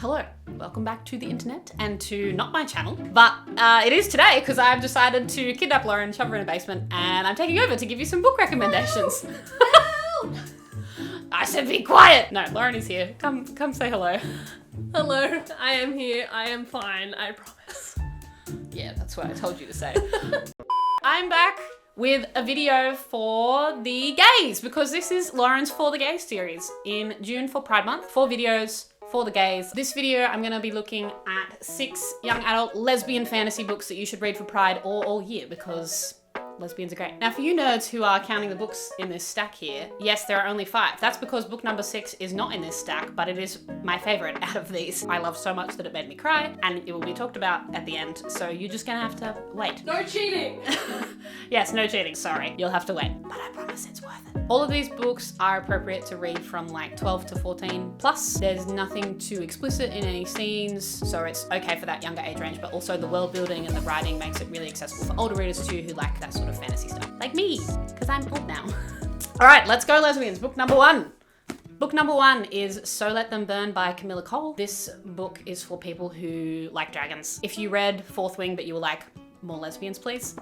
Hello, welcome back to the internet and to not my channel, but it is today because I've decided to kidnap Lauren, shove her in a basement, and I'm taking over to give you some book recommendations. No! I said be quiet! No, Lauren is here. Come say hello. Hello, I am here. I am fine, I promise. Yeah, that's what I told you to say. I'm back with a video for the gays because this is Lauren's For the Gays series in June for Pride Month. 4 videos for the gays. This video, I'm gonna be looking at 6 young adult lesbian fantasy books that you should read for Pride or all year because lesbians are great. Now for you nerds who are counting the books in this stack here, yes, there are only 5. That's because book number 6 is not in this stack, but it is my favorite out of these. I love so much that it made me cry, and it will be talked about at the end, so you're just gonna have to wait. No cheating! Yes, no cheating, sorry. You'll have to wait, but I promise it's worth it. All of these books are appropriate to read from like 12 to 14 plus. There's nothing too explicit in any scenes, so it's okay for that younger age range, but also the world building and the writing makes it really accessible for older readers too who like that sort of fantasy stuff. Like me, because I'm old now. All right, let's go lesbians. Book number 1. Book number 1 is So Let Them Burn by Kamilah Cole. This book is for people who like dragons. If you read Fourth Wing but you were like, more lesbians please,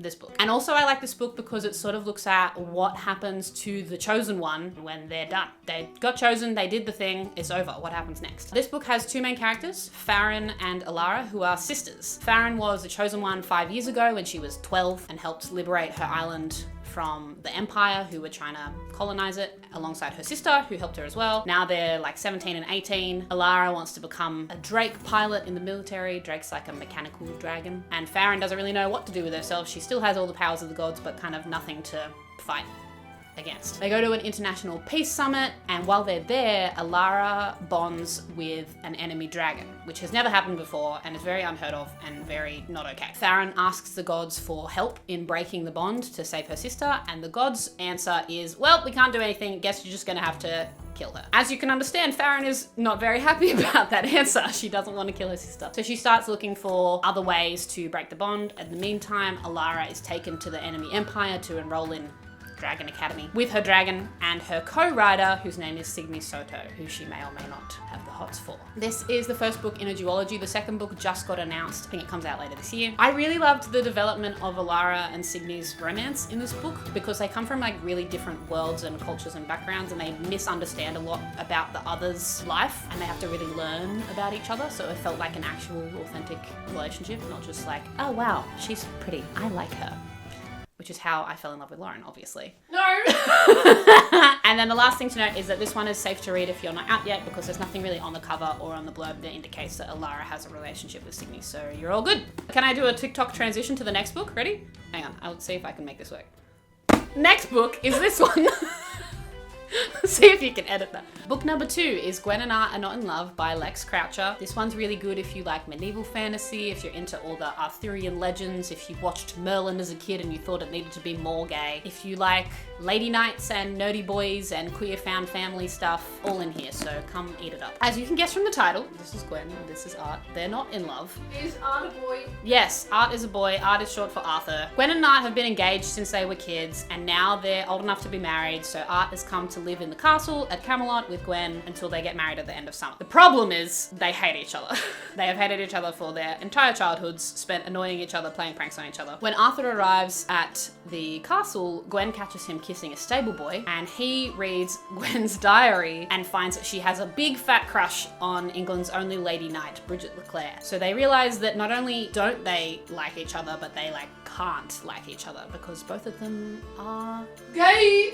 this book. And also I like this book because it sort of looks at what happens to the chosen one when they're done. They got chosen, they did the thing, it's over. What happens next? This book has 2 main characters, Farron and Alara, who are sisters. Farron was the chosen one 5 years ago when she was 12 and helped liberate her island from the Empire who were trying to colonize it alongside her sister who helped her as well. Now they're like 17 and 18. Alara wants to become a Drake pilot in the military. Drake's like a mechanical dragon. And Farron doesn't really know what to do with herself. She still has all the powers of the gods but kind of nothing to fight against. They go to an international peace summit, and while they're there, Alara bonds with an enemy dragon, which has never happened before and is very unheard of and very not okay. Farron asks the gods for help in breaking the bond to save her sister, and the gods' answer is, well, we can't do anything, guess you're just gonna have to kill her. As you can understand, Farron is not very happy about that answer. She doesn't want to kill her sister. So she starts looking for other ways to break the bond. In the meantime, Alara is taken to the enemy empire to enroll in Dragon Academy with her dragon and her co-writer, whose name is Signy Soto, who she may or may not have the hots for. This is the first book in a duology. The second book just got announced. I think it comes out later this year. I really loved the development of Alara and Signy's romance in this book because they come from like really different worlds and cultures and backgrounds, and they misunderstand a lot about the other's life, and they have to really learn about each other. So it felt like an actual authentic relationship, not just like, oh wow, she's pretty, I like her. Which is how I fell in love with Lauren, obviously. No! And then the last thing to note is that this one is safe to read if you're not out yet because there's nothing really on the cover or on the blurb that indicates that Alara has a relationship with Signy, so you're all good. Can I do a TikTok transition to the next book? Ready? Hang on, I'll see if I can make this work. Next book is this one. See if you can edit that. Book number 2 is Gwen and Art Are Not in Love by Lex Croucher. This one's really good if you like medieval fantasy, if you're into all the Arthurian legends, if you watched Merlin as a kid and you thought it needed to be more gay, if you like lady knights and nerdy boys and queer found family stuff, all in here, so come eat it up. As you can guess from the title, this is Gwen, this is Art. They're not in love. Is Art a boy? Yes, Art is a boy. Art is short for Arthur. Gwen and Art have been engaged since they were kids, and now they're old enough to be married, so Art has come to live in the castle at Camelot with Gwen until they get married at the end of summer. The problem is they hate each other. They have hated each other for their entire childhoods, spent annoying each other, playing pranks on each other. When Arthur arrives at the castle, Gwen catches him kissing a stable boy, and he reads Gwen's diary and finds that she has a big fat crush on England's only lady knight, Bridget Leclerc. So they realize that not only don't they like each other, but they like can't like each other because both of them are Gay!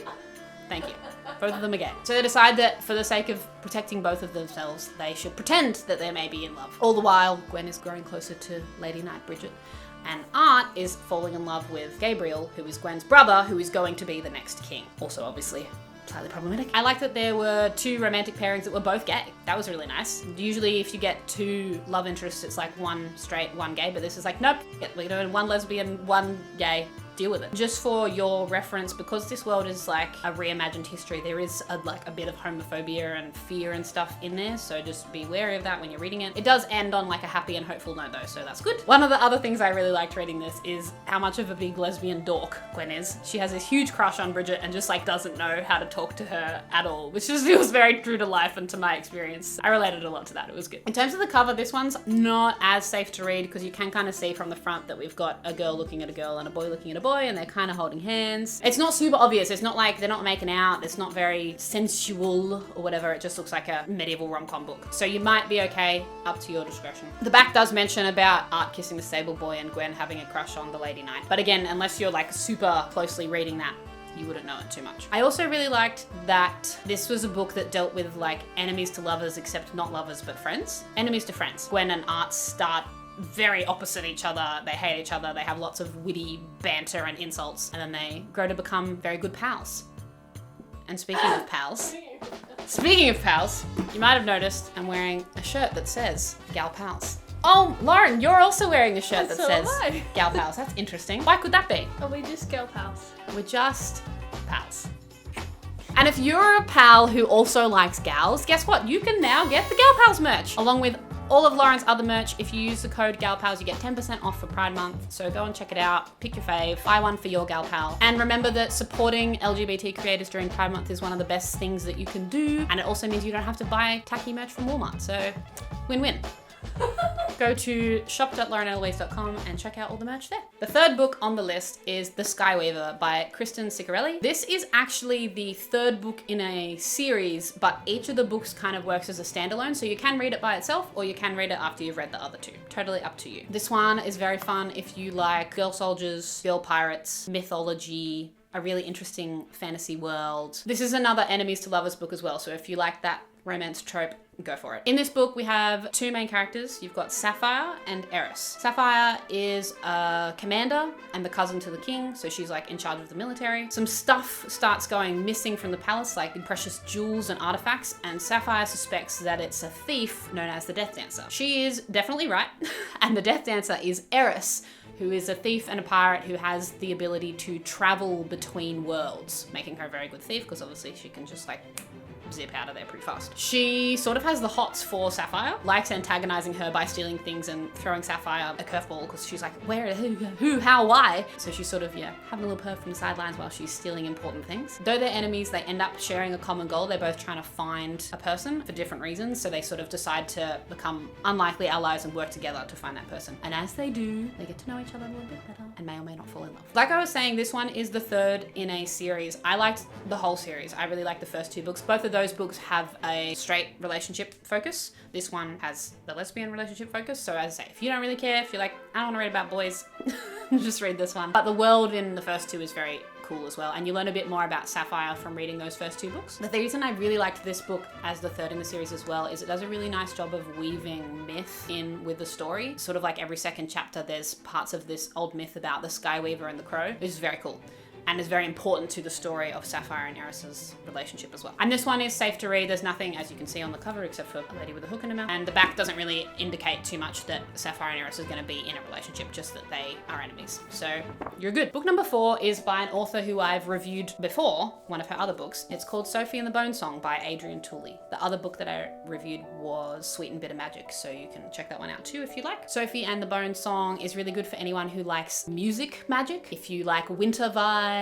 Thank you. Both of them are gay. So they decide that for the sake of protecting both of themselves, they should pretend that they may be in love. All the while, Gwen is growing closer to Lady Knight Bridget, and Art is falling in love with Gabriel, who is Gwen's brother, who is going to be the next king. Also, obviously, slightly problematic. I like that there were 2 romantic pairings that were both gay. That was really nice. Usually if you get 2 love interests, it's like one straight, one gay, but this is like, nope, we're doing 1 lesbian, 1 gay. deal with it. Just for your reference, because this world is like a reimagined history, there is a bit of homophobia and fear and stuff in there, so just be wary of that when you're reading it. It does end on like a happy and hopeful note though, so that's good. One of the other things I really liked reading this is how much of a big lesbian dork Gwen is. She has this huge crush on Bridget and just like doesn't know how to talk to her at all, which just feels very true to life and to my experience. I related a lot to that. It was good. In terms of the cover, this one's not as safe to read because you can kind of see from the front that we've got a girl looking at a girl and a boy looking at a boy, and they're kind of holding hands. It's not super obvious. It's not like they're not making out. It's not very sensual or whatever. It just looks like a medieval rom-com book. So you might be okay, up to your discretion. The back does mention about Art kissing the stable boy and Gwen having a crush on the lady knight. But again, unless you're like super closely reading that, you wouldn't know it too much. I also really liked that this was a book that dealt with like enemies to lovers, except not lovers but friends. Enemies to friends. Gwen and Art start very opposite each other. They hate each other. They have lots of witty banter and insults, and then they grow to become very good pals. And speaking of pals, you might have noticed I'm wearing a shirt that says Gal Pals. Oh, Lauren, you're also wearing a shirt that says Gal Pals. That's interesting. Why could that be? Are we just gal pals? We're just pals. And if you're a pal who also likes gals, guess what? You can now get the Gal Pals merch, along with all of Lauren's other merch. If you use the code GalPals, you get 10% off for Pride Month. So go and check it out, pick your fave, buy one for your gal pal. And remember that supporting LGBT creators during Pride Month is one of the best things that you can do. And it also means you don't have to buy tacky merch from Walmart. So win-win. Go to shop.laureneloise.com and check out all the merch there. The third book on the list is The Skyweaver by Kristen Ciccarelli. This is actually the third book in a series, but each of the books kind of works as a standalone, so you can read it by itself or you can read it after you've read the other two. Totally up to you. This one is very fun if you like girl soldiers, girl pirates, mythology, a really interesting fantasy world. This is another enemies to lovers book as well, so if you like that romance trope, go for it. In this book, we have two main characters. You've got Sapphire and Eris. Sapphire is a commander and the cousin to the king, so she's like in charge of the military. Some stuff starts going missing from the palace, like precious jewels and artifacts, and Sapphire suspects that it's a thief known as the Death Dancer. She is definitely right, and the Death Dancer is Eris, who is a thief and a pirate who has the ability to travel between worlds, making her a very good thief because obviously she can just like zip out of there pretty fast. She sort of has the hots for Sapphire, likes antagonizing her by stealing things and throwing Sapphire a curveball because she's like, where, who, how, why? So she's sort of, having a little perv from the sidelines while she's stealing important things. Though they're enemies, they end up sharing a common goal. They're both trying to find a person for different reasons, so they sort of decide to become unlikely allies and work together to find that person. And as they do, they get to know each other a little bit better and may or may not fall in love. Like I was saying, this one is the third in a series. I liked the whole series. I really liked the first two books. Both of those books have a straight relationship focus. This one has the lesbian relationship focus. So as I say, if you don't really care, if you're like, I don't want to read about boys, just read this one. But the world in the first two is very cool as well, and you learn a bit more about Sapphire from reading those first two books. The reason I really liked this book as the third in the series as well is it does a really nice job of weaving myth in with the story. Sort of like every second chapter there's parts of this old myth about the Skyweaver and the crow, which is very cool and is very important to the story of Sapphire and Eris's relationship as well. And this one is safe to read. There's nothing, as you can see on the cover, except for a lady with a hook in her mouth. And the back doesn't really indicate too much that Sapphire and Eris is going to be in a relationship, just that they are enemies. So you're good. Book number 4 is by an author who I've reviewed before, one of her other books. It's called Sofi and the Bone Song by Adrienne Tooley. The other book that I reviewed was Sweet and Bitter Magic, so you can check that one out too if you like. Sofi and the Bone Song is really good for anyone who likes music magic. If you like winter vibes,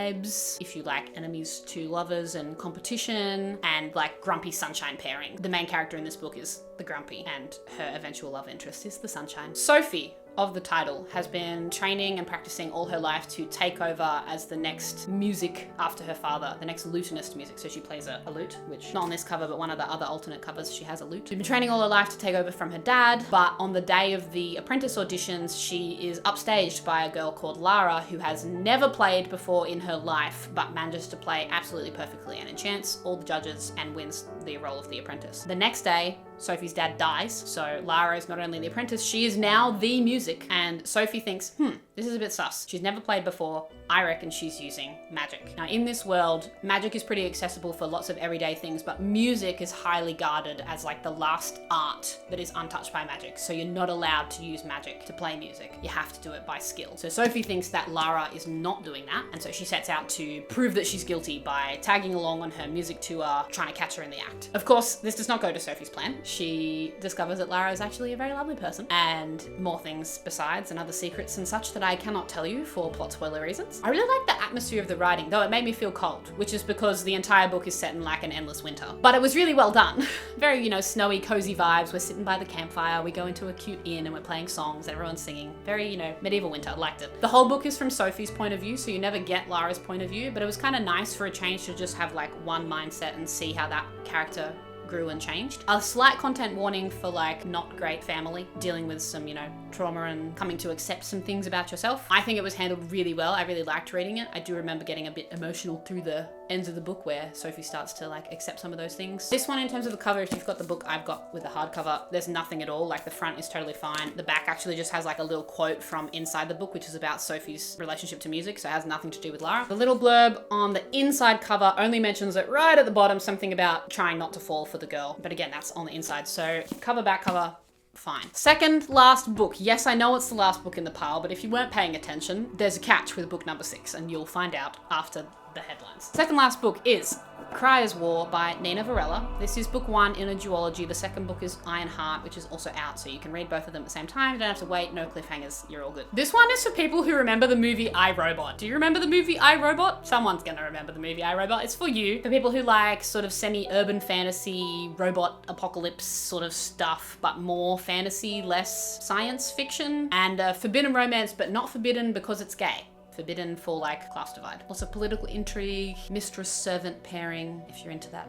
if you like enemies to lovers and competition, and like grumpy sunshine pairing. The main character in this book is the grumpy, and her eventual love interest is the sunshine. Sofi, of the title, has been training and practicing all her life to take over as the next music after her father, the next lutenist music. So she plays a lute, which not on this cover, but one of the other alternate covers, she has a lute. She's been training all her life to take over from her dad, but on the day of the apprentice auditions, she is upstaged by a girl called Lara who has never played before in her life, but manages to play absolutely perfectly and enchants all the judges and wins the role of the apprentice. The next day, Sofi's dad dies, so Lara is not only the apprentice, she is now the music. And Sofi thinks, this is a bit sus. She's never played before. I reckon she's using magic. Now in this world, magic is pretty accessible for lots of everyday things, but music is highly guarded as like the last art that is untouched by magic. So you're not allowed to use magic to play music. You have to do it by skill. So Sofi thinks that Lara is not doing that, and so she sets out to prove that she's guilty by tagging along on her music tour, trying to catch her in the act. Of course, this does not go to Sofi's plan. She discovers that Lara is actually a very lovely person, and more things besides, and other secrets and such that I cannot tell you for plot spoiler reasons. I really like the atmosphere of the writing, though it made me feel cold, which is because the entire book is set in like an endless winter. But it was really well done. Very, snowy, cozy vibes. We're sitting by the campfire, we go into a cute inn and we're playing songs, everyone's singing. Very, medieval winter, liked it. The whole book is from Sofi's point of view, so you never get Lara's point of view, but it was kind of nice for a change to just have like one mindset and see how that character grew and changed. A slight content warning for like not great family, dealing with some, trauma and coming to accept some things about yourself. I think it was handled really well. I really liked reading it. I do remember getting a bit emotional through the ends of the book where Sofi starts to like accept some of those things. This one, in terms of the cover, if you've got the book I've got with the hardcover, there's nothing at all. Like the front is totally fine. The back actually just has like a little quote from inside the book, which is about Sofi's relationship to music, so it has nothing to do with Lara. The little blurb on the inside cover only mentions it right at the bottom, something about trying not to fall for the girl. But again, that's on the inside. So cover, back cover, fine. Second last book. Yes, I know it's the last book in the pile, but if you weren't paying attention, there's a catch with book number 6, and you'll find out after the headlines. Second last book is Crier's War by Nina Varela. This is book 1 in a duology. The second book is Ironheart, which is also out, so you can read both of them at the same time. You don't have to wait, no cliffhangers, you're all good. This one is for people who remember the movie I, Robot. Do you remember the movie I, Robot? Someone's gonna remember the movie I, Robot. It's for you. For people who like sort of semi-urban fantasy, robot apocalypse sort of stuff, but more fantasy, less science fiction, and forbidden romance, but not forbidden because it's gay. Forbidden for like class divide. Lots of political intrigue, mistress-servant pairing, if you're into that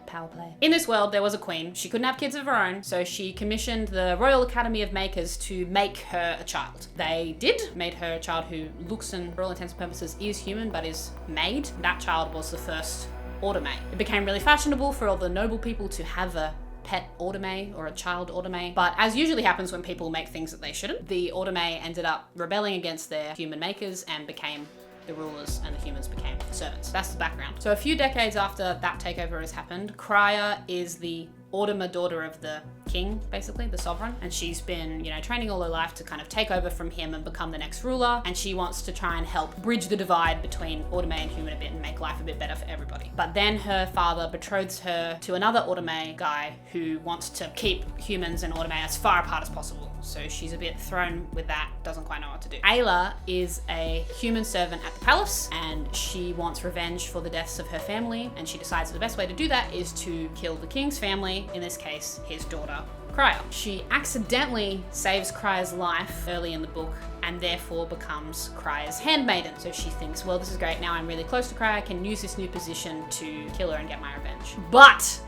power play. In this world, there was a queen. She couldn't have kids of her own, so she commissioned the Royal Academy of Makers to make her a child. They did, made her a child who looks and for all intents and purposes is human, but is made. That child was the first automae. It became really fashionable for all the noble people to have a pet automae or a child automae, but as usually happens when people make things that they shouldn't, the automae ended up rebelling against their human makers and became the rulers, and the humans became servants. That's the background. So a few decades after that takeover has happened, Crier is the Automa daughter of the king, basically, the sovereign, and she's been, training all her life to kind of take over from him and become the next ruler, and she wants to try and help bridge the divide between automae and human a bit and make life a bit better for everybody. But then her father betroths her to another automae guy who wants to keep humans and automae as far apart as possible. So she's a bit thrown with that, doesn't quite know what to do. Ayla is a human servant at the palace, and she wants revenge for the deaths of her family, and she decides the best way to do that is to kill the king's family, in this case, his daughter, Crier. She accidentally saves Crier's life early in the book and therefore becomes Crier's handmaiden. So she thinks, well, this is great, now I'm really close to Crier, I can use this new position to kill her and get my revenge. But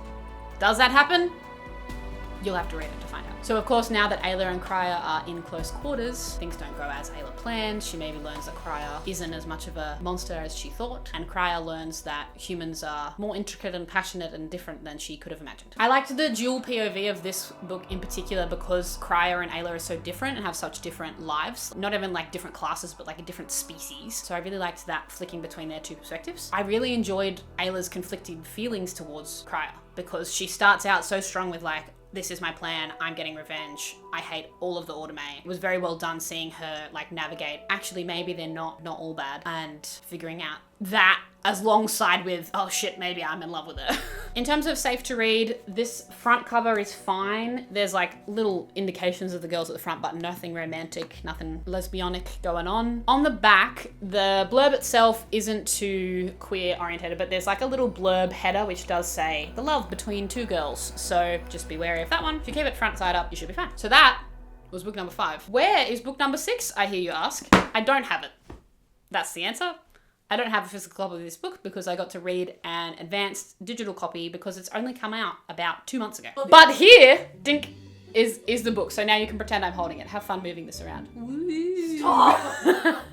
does that happen? You'll have to read it to find out. So of course, now that Ayla and Crier are in close quarters, things don't go as Ayla planned. She maybe learns that Crier isn't as much of a monster as she thought, and Crier learns that humans are more intricate and passionate and different than she could have imagined. I liked the dual POV of this book in particular because Crier and Ayla are so different and have such different lives. Not even like different classes, but like a different species. So I really liked that flicking between their two perspectives. I really enjoyed Ayla's conflicting feelings towards Crier because she starts out so strong with like, this is my plan, I'm getting revenge, I hate all of the automae. It was very well done seeing her like navigate, actually maybe they're not all bad, and figuring out that as alongside with, oh shit, maybe I'm in love with her. In terms of safe to read, this front cover is fine. There's like little indications of the girls at the front, but nothing romantic, nothing lesbianic going on. On the back, the blurb itself isn't too queer oriented, but there's like a little blurb header which does say the love between two girls. So just be wary of that one. If you keep it front side up, you should be fine. So that was book number 5. Where is book number 6, I hear you ask? I don't have it. That's the answer. I don't have a physical copy of this book because I got to read an advanced digital copy because it's only come out about 2 months ago. But here, dink, is the book. So now you can pretend I'm holding it. Have fun moving this around. Stop.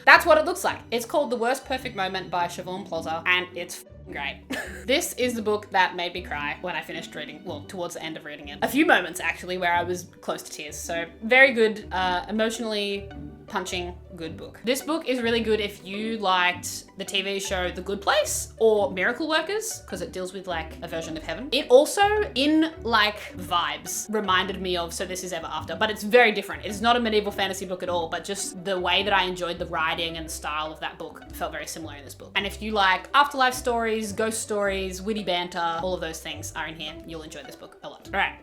That's what it looks like. It's called The Worst Perfect Moment by Shivaun Plozza, and it's great. This is the book that made me cry when I finished reading, well, towards the end of reading it. A few moments actually where I was close to tears. So very good, emotionally punching, good book. This book is really good if you liked the TV show The Good Place or Miracle Workers, because it deals with like a version of heaven. It also, in like vibes, reminded me of So This Is Ever After, but it's very different. It's not a medieval fantasy book at all, but just the way that I enjoyed the writing and the style of that book felt very similar in this book. And if you like afterlife stories, ghost stories, witty banter, all of those things are in here. You'll enjoy this book a lot. All right.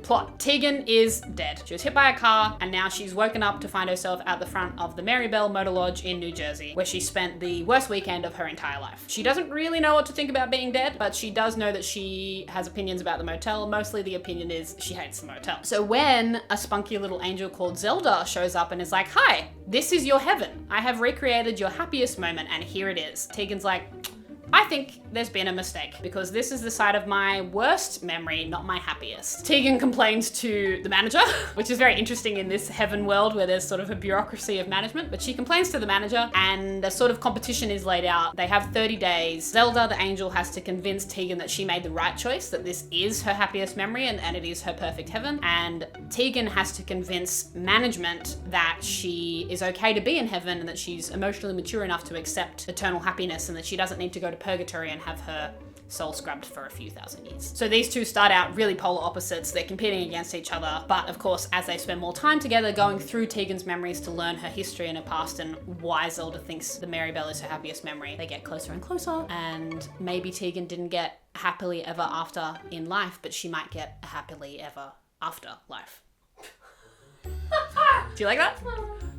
Plot. Tegan is dead. She was hit by a car and now she's woken up to find herself at the front of the Marybelle Motor Lodge in New Jersey, where she spent the worst weekend of her entire life. She doesn't really know what to think about being dead, but she does know that she has opinions about the motel. Mostly the opinion is she hates the motel. So when a spunky little angel called Zelda shows up and is like, "Hi, this is your heaven. I have recreated your happiest moment and here it is." Tegan's like, "I think there's been a mistake because this is the side of my worst memory, not my happiest." Tegan complains to the manager, which is very interesting in this heaven world where there's sort of a bureaucracy of management, but she complains to the manager and a sort of competition is laid out. They have 30 days. Zelda, the angel, has to convince Tegan that she made the right choice, that this is her happiest memory and it is her perfect heaven. And Tegan has to convince management that she is okay to be in heaven and that she's emotionally mature enough to accept eternal happiness and that she doesn't need to go to purgatory and have her soul scrubbed for a few thousand years. So these two start out really polar opposites. They're competing against each other, but of course, as they spend more time together going through Tegan's memories to learn her history and her past and why Zelda thinks the Marybelle is her happiest memory, they get closer and closer. And maybe Tegan didn't get happily ever after in life, but she might get a happily ever after life. Do you like that?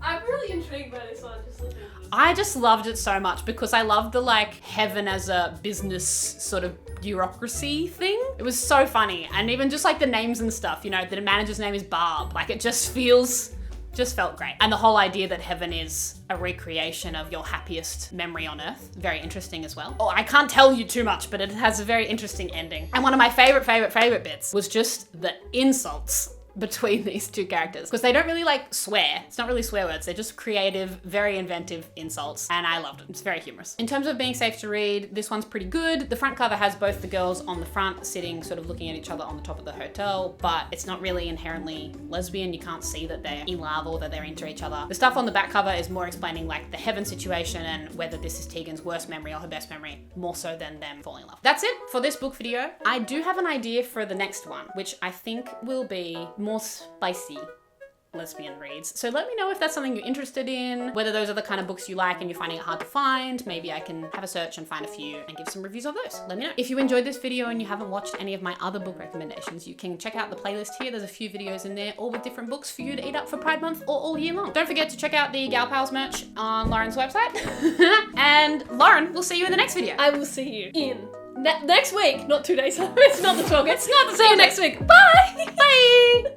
I'm really intrigued by this one. I just loved it so much because I loved the like heaven as a business sort of bureaucracy thing. It was so funny. And even just like the names and stuff, you know, the manager's name is Barb. Like it just felt great. And the whole idea that heaven is a recreation of your happiest memory on earth. Very interesting as well. Oh, I can't tell you too much, but it has a very interesting ending. And one of my favorite bits was just the insults between these two characters, because they don't really like swear. It's not really swear words. They're just creative, very inventive insults, and I loved it. It's very humorous. In terms of being safe to read, this one's pretty good. The front cover has both the girls on the front sitting sort of looking at each other on the top of the hotel, but it's not really inherently lesbian. You can't see that they're in love or that they're into each other. The stuff on the back cover is more explaining like the heaven situation and whether this is Tegan's worst memory or her best memory, more so than them falling in love. That's it for this book video. I do have an idea for the next one, which I think will be more spicy lesbian reads. So let me know if that's something you're interested in, whether those are the kind of books you like and you're finding it hard to find. Maybe I can have a search and find a few and give some reviews of those. Let me know. If you enjoyed this video and you haven't watched any of my other book recommendations, you can check out the playlist here. There's a few videos in there, all with different books for you to eat up for Pride Month or all year long. Don't forget to check out the Gal Pals merch on Lauren's website. And Lauren, we'll see you in the next video. I will see you in next week, not 2 days. It's not the 12th. It's not the See you next week. Bye. Bye.